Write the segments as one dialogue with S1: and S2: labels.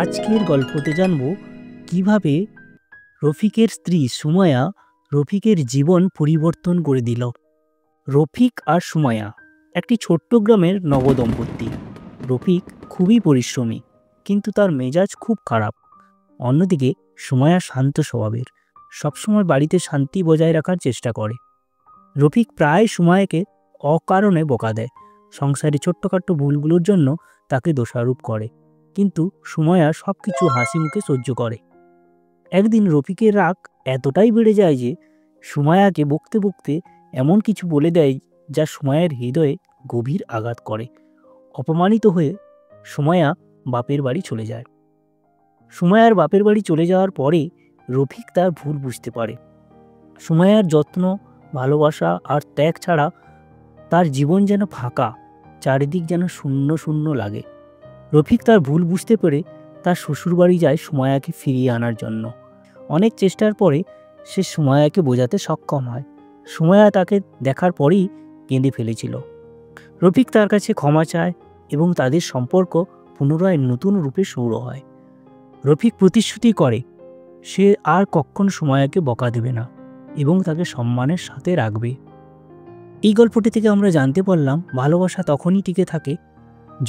S1: আজকের গল্পতে জানব কিভাবে রফিকের স্ত্রী সুমায়া রফিকের জীবন পরিবর্তন করে দিল। রফিক আর সুমায়া একটি ছোট্ট গ্রামের নবদম্পতি। রফিক খুবই পরিশ্রমী, কিন্তু তার মেজাজ খুব খারাপ। অন্যদিকে সুমায়া শান্ত স্বভাবের, সবসময় বাড়িতে শান্তি বজায় রাখার চেষ্টা করে। রফিক প্রায় সুমায়াকে অকারণে বকা দেয়, সংসারে ছোট্টখাট্ট ভুলগুলোর জন্য তাকে দোষারোপ করে, কিন্তু সুমায়া সব কিছু হাসি মুখে সহ্য করে। একদিন রফিকের রাগ এতটাই বেড়ে যায় যে সুমায়াকে বকতে বকতে এমন কিছু বলে দেয় যা সুমায়ার হৃদয়ে গভীর আঘাত করে। অপমানিত হয়ে সুমায়া বাপের বাড়ি চলে যায়। সুমায়ার বাপের বাড়ি চলে যাওয়ার পরে রফিক তার ভুল বুঝতে পারে। সুমায়ার যত্ন, ভালোবাসা আর ত্যাগ ছাড়া তার জীবন যেন ফাঁকা, চারিদিক যেন শূন্য শূন্য লাগে। রফিক তার ভুল বুঝতে পেরে তার শ্বশুরবাড়ি যায় সুমায়াকে ফিরিয়ে আনার জন্য। অনেক চেষ্টার পরে সে সুমায়াকে বোঝাতে সক্ষম হয়। সুমায়া তাকে দেখার পরেই কেঁদে ফেলেছিল। রফিক তার কাছে ক্ষমা চায় এবং তাদের সম্পর্ক পুনরায় নতুন রূপে শুরু হয়। রফিক প্রতিশ্রুতি করে সে আর কখনো সুমায়াকে বকা দেবে না এবং তাকে সম্মানের সাথে রাখবে। এই গল্পটি থেকে আমরা জানতে পারলাম ভালোবাসা তখনই টিকে থাকে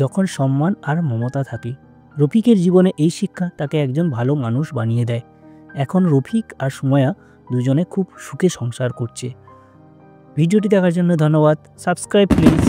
S1: যখন সম্মান আর মমতা থাকে। রফিকের জীবনে এই শিক্ষা তাকে একজন ভালো মানুষ বানিয়ে দেয়। এখন রফিক আর সুমায়া দুজনে খুব সুখে সংসার করছে। ভিডিওটি দেখার জন্য ধন্যবাদ। Subscribe please.